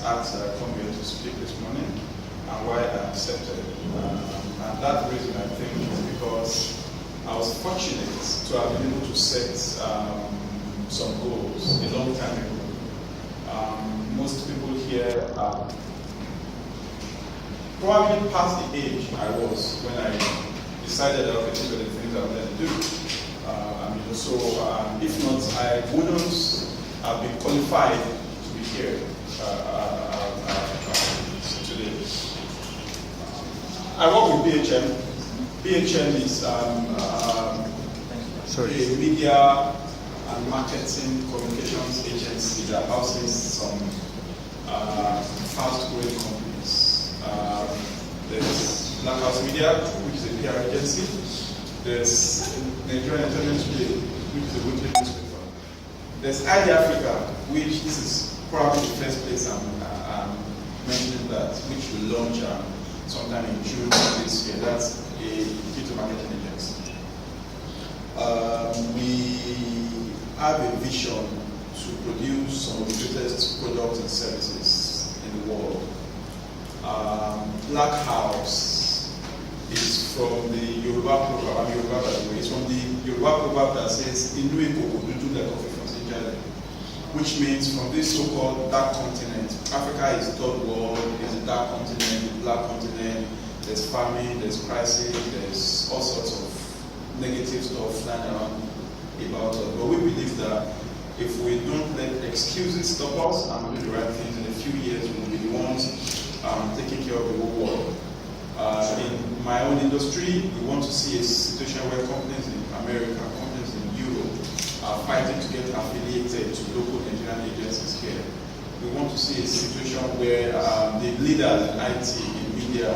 asked that I come here to speak this morning and why I accepted. And that reason, I think, is because I was fortunate to have been able to set some goals a long time ago. Most people here are probably past the age I was when I decided that okay, these are the things I wanted to do. If not, I wouldn't have been qualified to be here today. I work with BHM. BHM is a media and marketing communications agency that houses some fast-growing companies. There's Blackhouse Media, which is a PR agency. There's Nigerian Entertainment Today, which is a weekly newspaper. There's Ayeni Africa, which this is probably the first place I'm mentioning that, which will launch sometime in June of this year. That's a digital marketing agency. We have a vision to produce some of the greatest products and services in the world. Blackhouse is from the Yoruba proverb, Yoruba by the way, it's from the Yoruba proverb that says, Inu Eko Odudu like coffee from Ikeja, which means from this so-called dark continent. Africa is the third world, is a dark continent, a black continent, there's famine, there's crisis, there's all sorts of negative stuff flying around about us. But we believe that if we don't let excuses stop us and we do the right things, in a few years we will be the ones taking care of the whole world. In my own industry, we want to see a situation where companies in America, companies in Europe are fighting to get affiliated to local Nigerian agencies here. We want to see a situation where the leaders in IT, in media,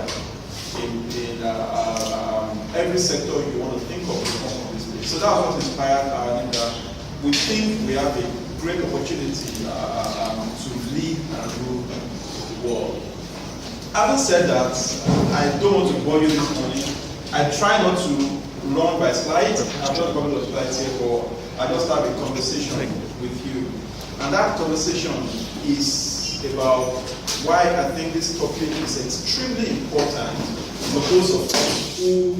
in every sector you want to think of will come from this place. So that's what inspired our leader. We think we have a great opportunity to lead and rule the world. Having said that, I don't want to bore you this morning. I try not to run by slides. I've got a couple of slides here, but I just have a conversation with you. And that conversation is about why I think this topic is extremely important for those of us who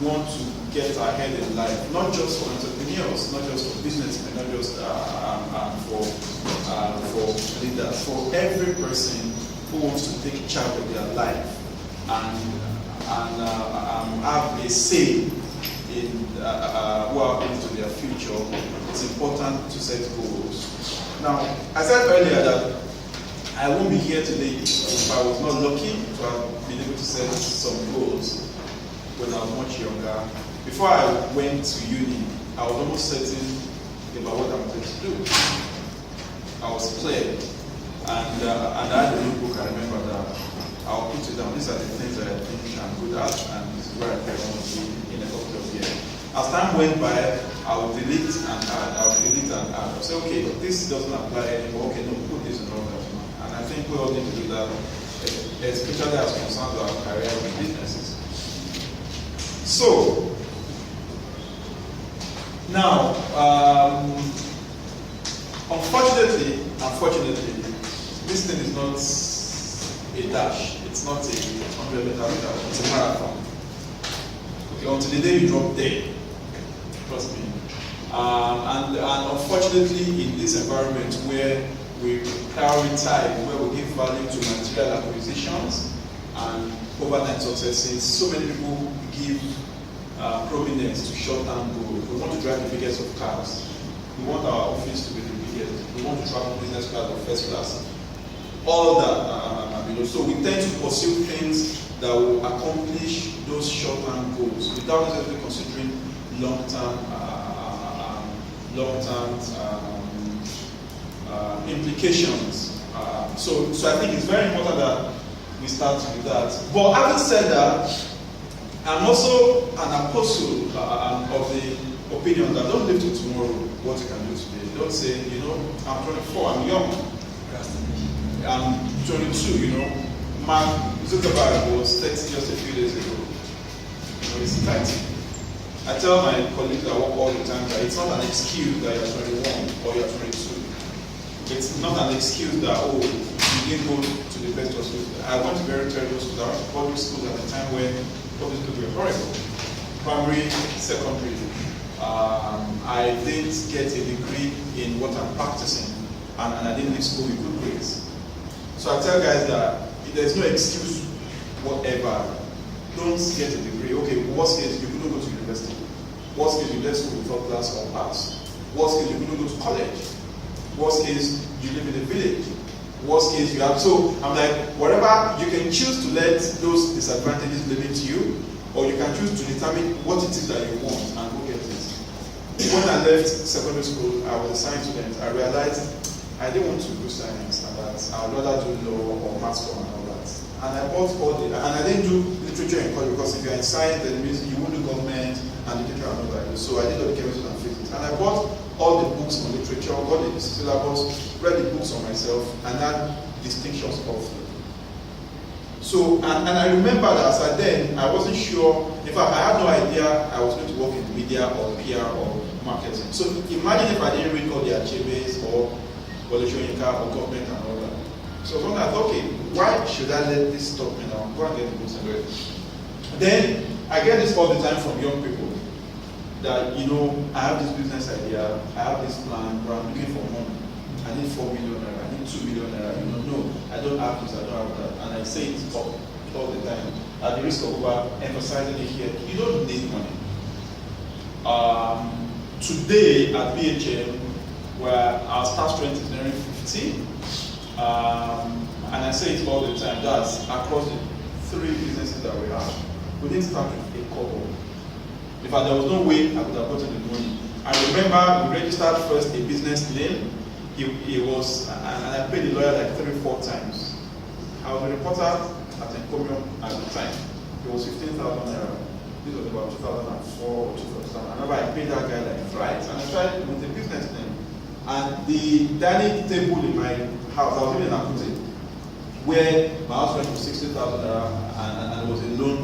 want to get ahead in life, not just for entrepreneurs, not just for businessmen, not just for leaders, for every person who wants to take charge of their life and have a say in what happens to their future. It's important to set goals. Now, I said earlier that I won't be here today if I was not lucky to have been able to set some goals when I was much younger. Before I went to uni, I was almost certain about what I wanted to do. I was clear. And I had a notebook, I remember that. I'll put it down. These are the things that I think I'm good at, and this is where I think I want to be in a couple of years. As time went by, I would delete and add. I'll say, okay, this doesn't apply anymore. Okay, no, put this and all that. And I think we all need to do that, especially as concerns our career and businesses. So, now, unfortunately, this thing is not a dash. It's not a 100-meter dash. It's a marathon. Okay, until the day you drop dead. Trust me. And unfortunately, in this environment where we prioritize, where we give value to material acquisitions and overnight successes, so many people give prominence to short-term goals. We want to drive the biggest of cars. We want our office to be the biggest. We want to travel business class or first class. All that, so we tend to pursue things that will accomplish those short-term goals without necessarily considering long-term implications. So I think it's very important that we start with that. But having said that, I'm also an apostle of the opinion that don't live to tomorrow what you can do today. Don't say, I'm 24, I'm young. I'm 22, Mark Zuckerberg was 30 just a few days ago. It's 30. I tell my colleagues that work all the time that it's not an excuse that you're 21 or you're 22. It's not an excuse that, you didn't go to the best of schools. I went to very terrible schools. I went to public schools at the time when public schools were horrible. Primary, secondary. I didn't get a degree in what I'm practicing, and I didn't leave school with good grades. So I tell guys that there's no excuse whatever. Don't get a degree. Okay, worst case, you couldn't go to university. Worst case, you left school without class or pass. Worst case, you couldn't go to college. Worst case, you live in a village. Worst case, you have. So I'm like, whatever, you can choose to let those disadvantages limit you, or you can choose to determine what it is that you want and go get it. When I left secondary school, I was a science student. I realized I didn't want to do science, and that I would rather do law or maths and all that. And I bought all the, and I didn't do literature in college because if you're in science, then it means you won't do government and literature and all that. So I did all the chemistry and physics. And I bought all the books on literature, got the syllabus, read the books on myself, and had distinctions of them. So, and I remember that as I then, I wasn't sure, in fact, I had no idea I was going to work in media or PR or marketing. So imagine if I didn't read all the Achebe's or Bolechoyinka or government and all that. So when I thought, okay, why should I let this stop me now? Go and get the books and read. Then I get this all the time from young people that, you know, I have this business idea, I have this plan, but I'm looking for money. I need 4 million naira, I need 2 million naira. You know, no, I don't have this, I don't have that. And I say it all the time at the risk of emphasizing it here. You don't need money. Today at BHM, where our staff strength is nearing 15, and I say it all the time, that's across the 3 businesses that we have. We didn't start with a couple. In fact, there was no way I could have gotten the money. I remember we registered first a business name. It was, and I paid the lawyer like 3-4 times. I was a reporter at Encomium at the time. It was 15,000 naira. This was about 2004 or 2000. I remember I paid that guy like right, and I tried with the business name. And the dining table in my house, I was living in Akute, where my house rent was 60,000 naira, and there was a loan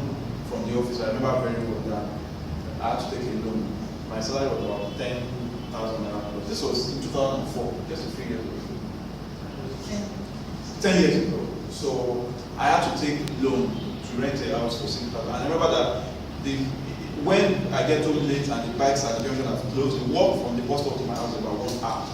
from the office. I remember very well that I had to take a loan. My salary was about 10,000 naira. This was in 2004, just a few years ago. 10 years ago. So I had to take loan to rent a house for 6,000. And I remember that when I get home late and the bikes at the junction have closed, the walk from the bus stop to my house is about 1 hour.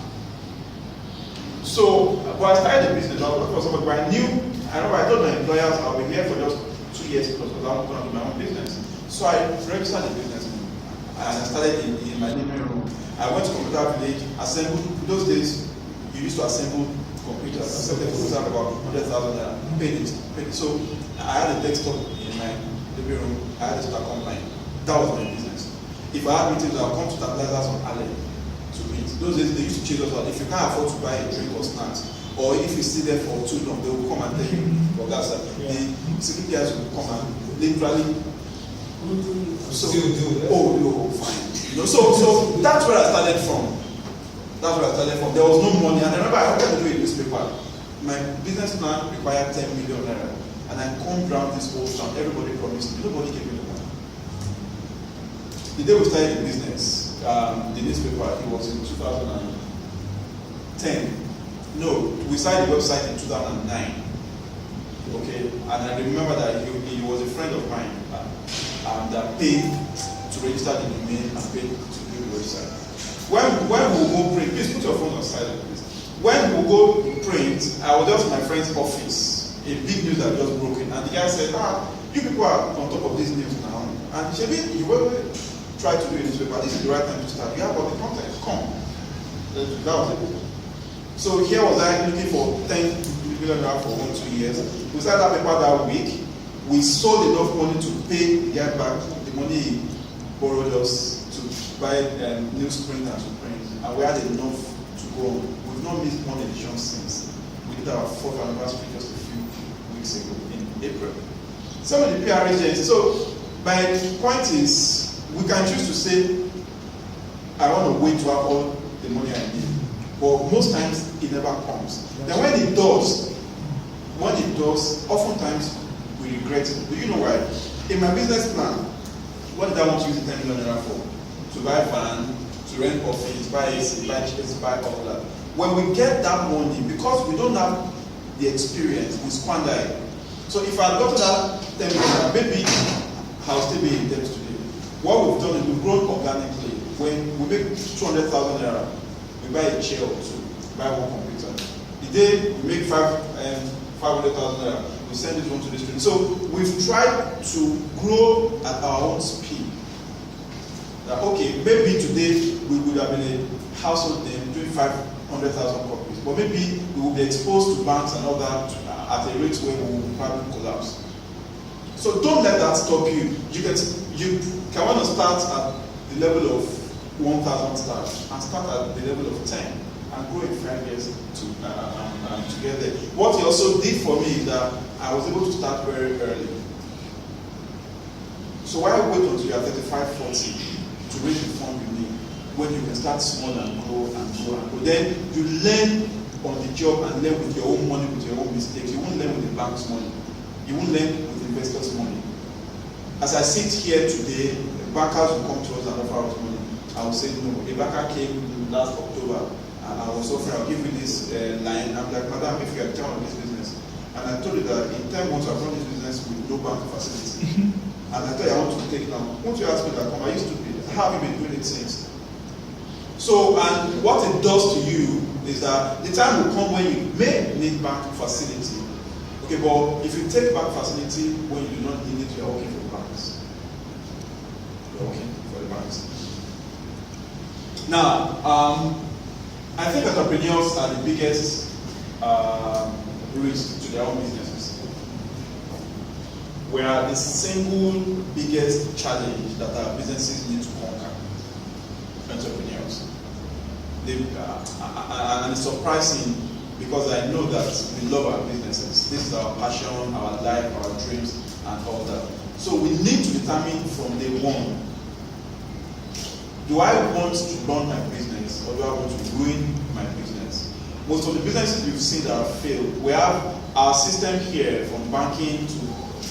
So, but I started the business. I was looking for somebody, but I knew, I remember I told my employers I'll be here for just 2 years plus because I was going to do my own business. So I registered the business and I started in my living room. I went to Computer Village, assembled. Those days, you used to assemble computers. Assemble the computer about 100,000 naira. Paid it. So I had a desktop in my living room. I had to start online. That was my business. If I had meetings, I would come to stabilizers on Alley to meet. Those days, they used to chase us out. If you can't afford to buy a drink or snacks, or if you sit there for too long, they will come and tell you, for gas, the security guys will come and literally. So, oh, fine. You know, so that's where I started from. There was no money, and I remember I wanted to do a newspaper. My business plan required 10 million naira, and I combed around this whole town. Everybody promised me. Nobody gave me the money. The day we started the business, the newspaper, it was in 2010. No, we started the website in 2009. Okay, and I remember that he was a friend of mine that paid to register the domain and paid to build the website. When we go print, please put your phone on silent, please. When we go print, I was just in my friend's office, a big news that just broke in, and the guy said, you people are on top of this news now, and Shebi, you will try to do a newspaper, this is the right time to start. You have all the content, come. That was it. So here was I looking for 10 million naira for 1-2 years. We started that paper that week. We sold enough money to pay the guy back the money he borrowed us to buy newsprint and to print, and we had enough to go on. We've not missed one edition since. We did our 4th anniversary just a few weeks ago in April. Some of the PR agencies. So my point is, we can choose to say, I want to wait to have all the money I need. But most times it never comes. Then when it does, oftentimes we regret it. Do you know why? In my business plan, what did I want to use the 10 million naira for? To buy van, to rent office, buy AC, buy chips, buy all that. When we get that money, because we don't have the experience, we squander it. So if I got that 10 million, maybe I'll still be in debt today. What we've done is we've grown organically. When we make 200,000 naira, we buy a chair or two, buy one computer. The day we make 500,000 naira, we send it one to the street. So we've tried to grow at our own speed. That okay, maybe today we would have been a household name doing 500,000 copies, but maybe we will be exposed to banks and all that at a rate where we will probably collapse. So don't let that stop you. You can want to start at the level of 1,000 stars and start at the level of 10 and grow in 5 years to get there. What he also did for me is that I was able to start very early. So why wait until you are 35, 40 to raise the fund you need when you can start small and grow and grow and grow? Then you learn on the job and learn with your own money, with your own mistakes. You won't learn with the bank's money. You won't learn with investors' money. As I sit here today, bankers will come to us and offer us money. I will say no. A banker came last October and I was offering, I'll give you this line. I'm like, madam, if you are chairman of this business, and I told you that in 10 months I've run this business with no bank facility. And I thought I want to take now. Won't you ask me that? Come, are you stupid? How have you been doing it since? So, and what it does to you is that the time will come when you may need bank facility. Okay, but if you take bank facility when you do not need it, you are working for the banks. You are working for the banks. Now, I think entrepreneurs are the biggest risk to their own businesses. We are the single biggest challenge that our businesses need to conquer. Entrepreneurs. And it's surprising because I know that we love our businesses. This is our passion, our life, our dreams, and all that. So we need to determine from day one, do I want to run my business or do I want to ruin my business? Most of the businesses we've seen that have failed, we have our system here from banking to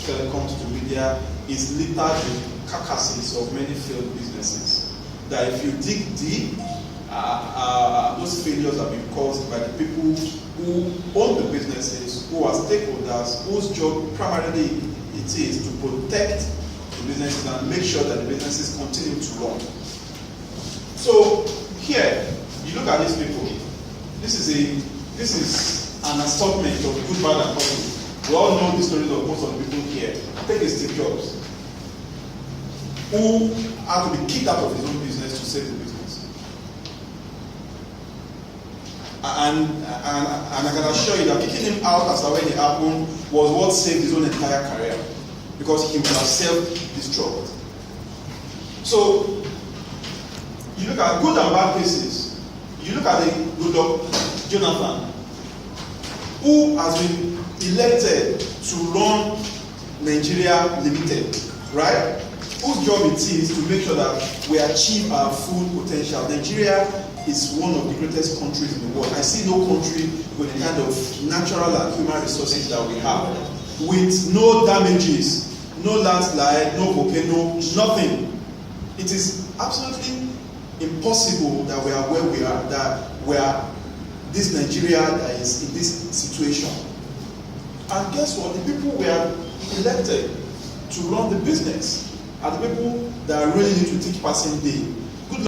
telecoms to media is littered with carcasses of many failed businesses. That if you dig deep, those failures have been caused by the people who own the businesses, who are stakeholders, whose job primarily it is to protect the businesses and make sure that the businesses continue to run. So here, you look at these people. This is an assortment of good, bad, and ugly. We all know the stories of most of the people here. Take Steve Jobs, who had to be kicked out of his own business to save the business. And I can assure you that kicking him out after when it happened was what saved his own entire career, because he would have self-destruct. So you look at good and bad cases. You look at the good of Jonathan, who has been elected to run Nigeria Limited, right? Whose job it is to make sure that we achieve our full potential. Nigeria is one of the greatest countries in the world. I see no country with the kind of natural and human resources that we have, with no damages, no landslide, no volcano, nothing. It is absolutely impossible that we are where we are, that we are this Nigeria that is in this situation. And guess what? The people we are elected to run the business are the people that really need to teach passing day.